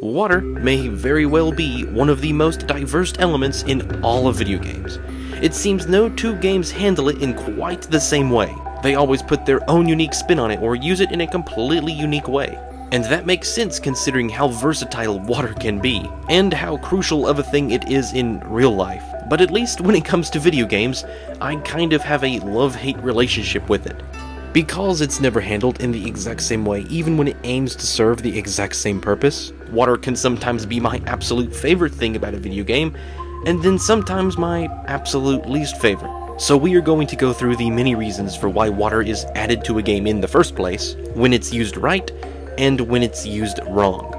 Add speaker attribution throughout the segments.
Speaker 1: water may very well be one of the most diverse elements in all of video games. It seems no two games handle it in quite the same way. They always put their own unique spin on it or use it in a completely unique way. And that makes sense considering how versatile water can be, and how crucial of a thing it is in real life. But at least when it comes to video games, I kind of have a love-hate relationship with it. Because it's never handled in the exact same way, even when it aims to serve the exact same purpose, water can sometimes be my absolute favorite thing about a video game, and then sometimes my absolute least favorite. So we are going to go through the many reasons for why water is added to a game in the first place, when it's used right, and when it's used wrong.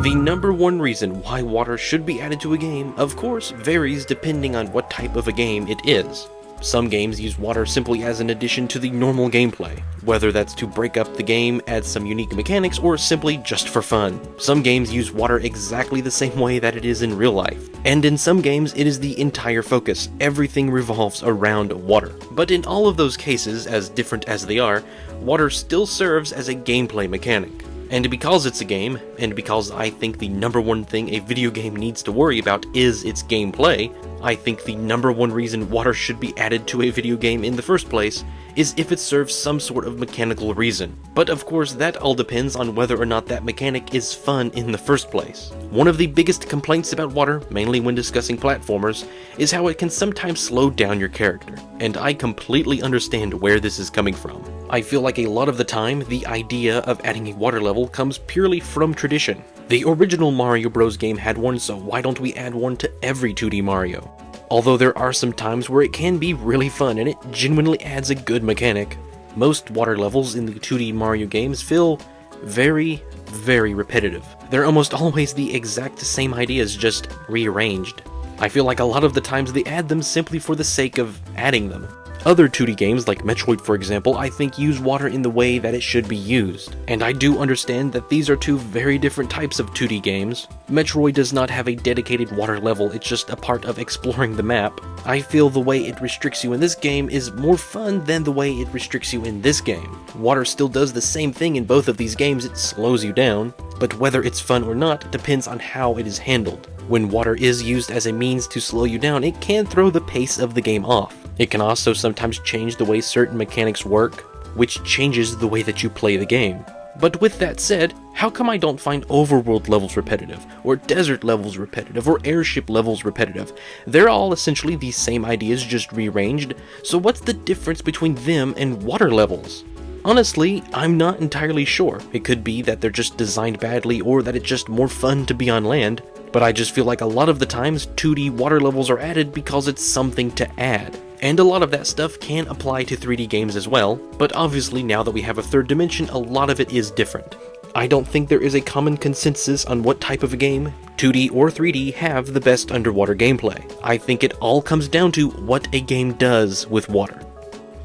Speaker 1: The number one reason why water should be added to a game, of course, varies depending on what type of a game it is. Some games use water simply as an addition to the normal gameplay, whether that's to break up the game, add some unique mechanics, or simply just for fun. Some games use water exactly the same way that it is in real life. And in some games, it is the entire focus. Everything revolves around water. But in all of those cases, as different as they are, water still serves as a gameplay mechanic. And because it's a game, and because I think the number one thing a video game needs to worry about is its gameplay, I think the number one reason water should be added to a video game in the first place is if it serves some sort of mechanical reason. But of course that all depends on whether or not that mechanic is fun in the first place. One of the biggest complaints about water, mainly when discussing platformers, is how it can sometimes slow down your character, and I completely understand where this is coming from. I feel like a lot of the time, the idea of adding a water level comes purely from tradition. The original Mario Bros. Game had one, so why don't we add one to every 2D Mario? Although there are some times where it can be really fun and it genuinely adds a good mechanic. Most water levels in the 2D Mario games feel very, very repetitive. They're almost always the exact same ideas, just rearranged. I feel like a lot of the times they add them simply for the sake of adding them. Other 2D games, like Metroid for example, I think use water in the way that it should be used. And I do understand that these are two very different types of 2D games. Metroid does not have a dedicated water level, it's just a part of exploring the map. I feel the way it restricts you in this game is more fun than the way it restricts you in this game. Water still does the same thing in both of these games, it slows you down, but whether it's fun or not depends on how it is handled. When water is used as a means to slow you down, it can throw the pace of the game off. It can also sometimes change the way certain mechanics work, which changes the way that you play the game. But with that said, how come I don't find overworld levels repetitive, or desert levels repetitive, or airship levels repetitive? They're all essentially the same ideas, just rearranged, so what's the difference between them and water levels? Honestly, I'm not entirely sure. It could be that they're just designed badly, or that it's just more fun to be on land, but I just feel like a lot of the times 2D water levels are added because it's something to add. And a lot of that stuff can apply to 3D games as well, but obviously now that we have a third dimension, a lot of it is different. I don't think there is a common consensus on what type of a game, 2D or 3D, have the best underwater gameplay. I think it all comes down to what a game does with water.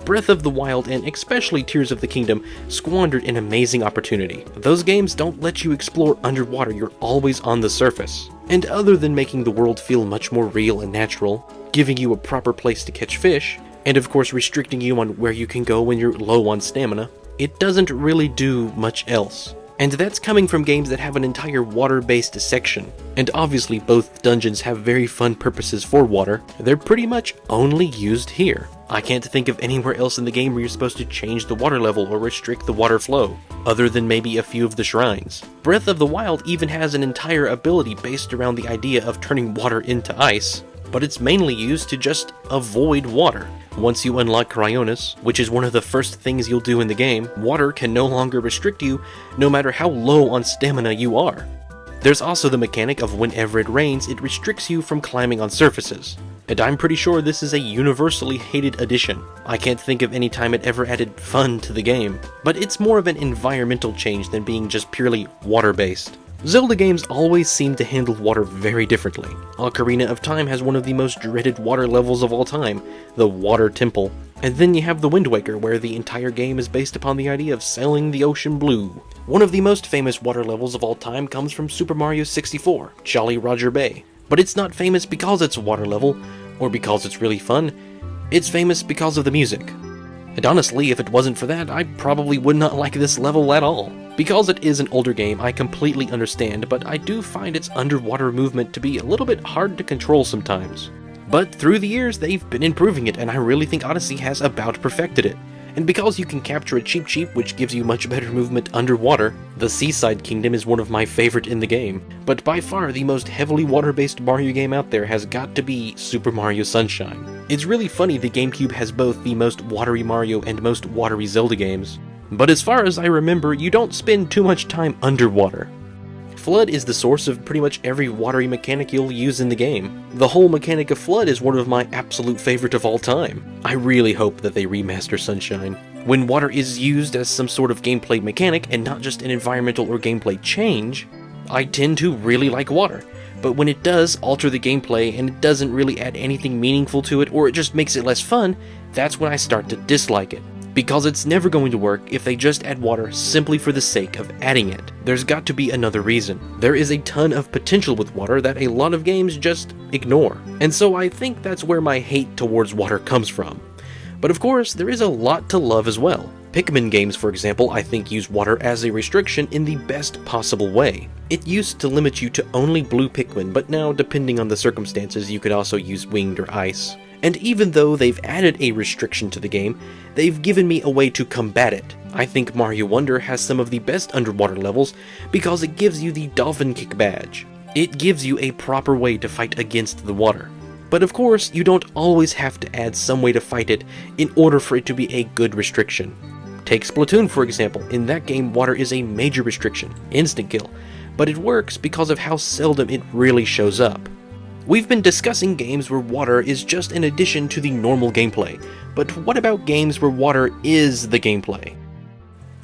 Speaker 1: Breath of the Wild and especially Tears of the Kingdom squandered an amazing opportunity. Those games don't let you explore underwater, you're always on the surface. And other than making the world feel much more real and natural, giving you a proper place to catch fish, and of course restricting you on where you can go when you're low on stamina, it doesn't really do much else. And that's coming from games that have an entire water-based section. And obviously both dungeons have very fun purposes for water, they're pretty much only used here. I can't think of anywhere else in the game where you're supposed to change the water level or restrict the water flow, other than maybe a few of the shrines. Breath of the Wild even has an entire ability based around the idea of turning water into ice, but it's mainly used to just avoid water. Once you unlock Cryonis, which is one of the first things you'll do in the game, water can no longer restrict you, no matter how low on stamina you are. There's also the mechanic of whenever it rains, it restricts you from climbing on surfaces. And I'm pretty sure this is a universally hated addition. I can't think of any time it ever added fun to the game, but it's more of an environmental change than being just purely water-based. Zelda games always seem to handle water very differently. Ocarina of Time has one of the most dreaded water levels of all time, the Water Temple. And then you have the Wind Waker, where the entire game is based upon the idea of sailing the ocean blue. One of the most famous water levels of all time comes from Super Mario 64, Jolly Roger Bay. But it's not famous because it's a water level, or because it's really fun, it's famous because of the music. And honestly, if it wasn't for that, I probably would not like this level at all. Because it is an older game, I completely understand, but I do find its underwater movement to be a little bit hard to control sometimes. But through the years, they've been improving it, and I really think Odyssey has about perfected it. And because you can capture a Cheep Cheep, which gives you much better movement underwater, the Seaside Kingdom is one of my favorite in the game. But by far, the most heavily water-based Mario game out there has got to be Super Mario Sunshine. It's really funny the GameCube has both the most watery Mario and most watery Zelda games. But as far as I remember, you don't spend too much time underwater. Flood is the source of pretty much every watery mechanic you'll use in the game. The whole mechanic of Flood is one of my absolute favorite of all time. I really hope that they remaster Sunshine. When water is used as some sort of gameplay mechanic and not just an environmental or gameplay change, I tend to really like water. But when it does alter the gameplay and it doesn't really add anything meaningful to it, or it just makes it less fun, that's when I start to dislike it. Because it's never going to work if they just add water simply for the sake of adding it. There's got to be another reason. There is a ton of potential with water that a lot of games just ignore. And so I think that's where my hate towards water comes from. But of course, there is a lot to love as well. Pikmin games, for example, I think use water as a restriction in the best possible way. It used to limit you to only blue Pikmin, but now, depending on the circumstances, you could also use winged or ice. And even though they've added a restriction to the game, they've given me a way to combat it. I think Mario Wonder has some of the best underwater levels because it gives you the Dolphin Kick badge. It gives you a proper way to fight against the water. But of course, you don't always have to add some way to fight it in order for it to be a good restriction. Take Splatoon for example. In that game, water is a major restriction, instant kill, but it works because of how seldom it really shows up. We've been discussing games where water is just an addition to the normal gameplay, but what about games where water is the gameplay?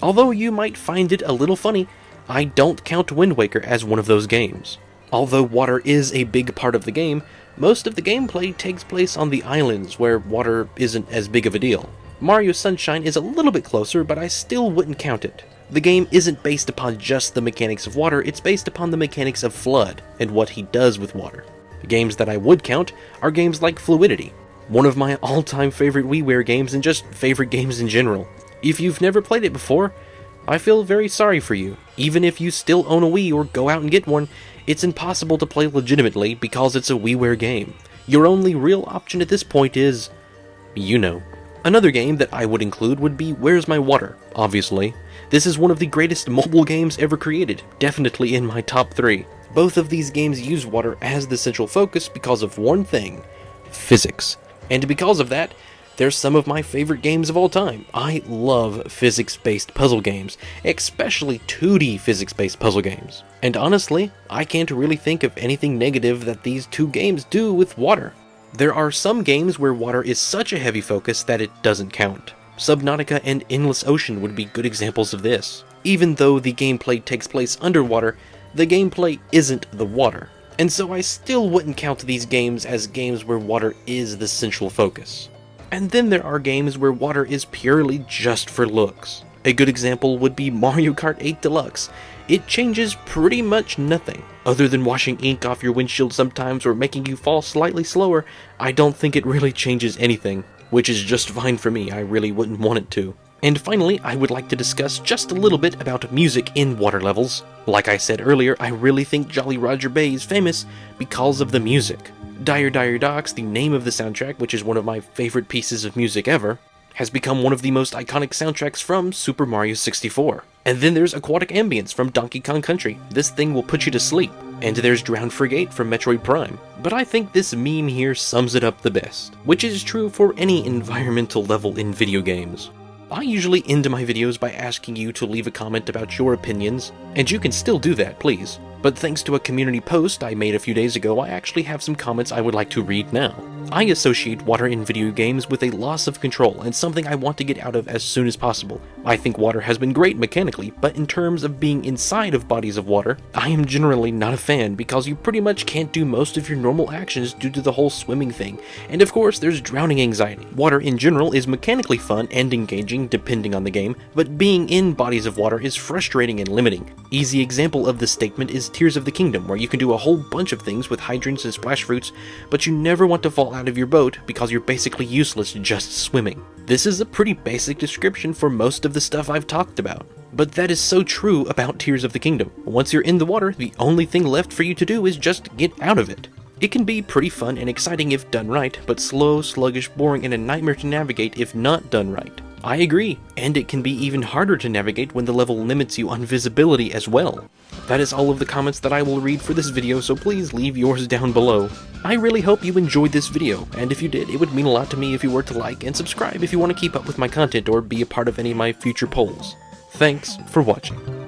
Speaker 1: Although you might find it a little funny, I don't count Wind Waker as one of those games. Although water is a big part of the game, most of the gameplay takes place on the islands where water isn't as big of a deal. Mario Sunshine is a little bit closer, but I still wouldn't count it. The game isn't based upon just the mechanics of water, it's based upon the mechanics of Flood and what he does with water. Games that I would count are games like Fluidity, one of my all-time favorite WiiWare games and just favorite games in general. If you've never played it before, I feel very sorry for you. Even if you still own a Wii or go out and get one, it's impossible to play legitimately because it's a WiiWare game. Your only real option at this point is, you know. Another game that I would include would be Where's My Water, obviously. This is one of the greatest mobile games ever created, definitely in my top 3. Both of these games use water as the central focus because of one thing: physics. And because of that, they're some of my favorite games of all time. I love physics-based puzzle games, especially 2D physics-based puzzle games. And honestly, I can't really think of anything negative that these two games do with water. There are some games where water is such a heavy focus that it doesn't count. Subnautica and Endless Ocean would be good examples of this. Even though the gameplay takes place underwater, the gameplay isn't the water. And so I still wouldn't count these games as games where water is the central focus. And then there are games where water is purely just for looks. A good example would be Mario Kart 8 Deluxe. It changes pretty much nothing. Other than washing ink off your windshield sometimes or making you fall slightly slower, I don't think it really changes anything. Which is just fine for me, I really wouldn't want it to. And finally, I would like to discuss just a little bit about music in water levels. Like I said earlier, I really think Jolly Roger Bay is famous because of the music. Dire Dire Docks, the name of the soundtrack, which is one of my favorite pieces of music ever, has become one of the most iconic soundtracks from Super Mario 64. And then there's Aquatic Ambience from Donkey Kong Country. This thing will put you to sleep. And there's Drowned Frigate from Metroid Prime. But I think this meme here sums it up the best, which is true for any environmental level in video games. I usually end my videos by asking you to leave a comment about your opinions, and you can still do that, please. But thanks to a community post I made a few days ago, I actually have some comments I would like to read now. I associate water in video games with a loss of control and something I want to get out of as soon as possible. I think water has been great mechanically, but in terms of being inside of bodies of water, I am generally not a fan because you pretty much can't do most of your normal actions due to the whole swimming thing, and of course there's drowning anxiety. Water in general is mechanically fun and engaging depending on the game, but being in bodies of water is frustrating and limiting. Easy example of this statement is Tears of the Kingdom, where you can do a whole bunch of things with hydrants and splash fruits, but you never want to fall out of your boat because you're basically useless just swimming. This is a pretty basic description for most of the stuff I've talked about, but that is so true about Tears of the Kingdom. Once you're in the water, the only thing left for you to do is just get out of it. It can be pretty fun and exciting if done right, but slow, sluggish, boring, and a nightmare to navigate if not done right. I agree, and it can be even harder to navigate when the level limits you on visibility as well. That is all of the comments that I will read for this video, so please leave yours down below. I really hope you enjoyed this video, and if you did, it would mean a lot to me if you were to like and subscribe if you want to keep up with my content or be a part of any of my future polls. Thanks for watching.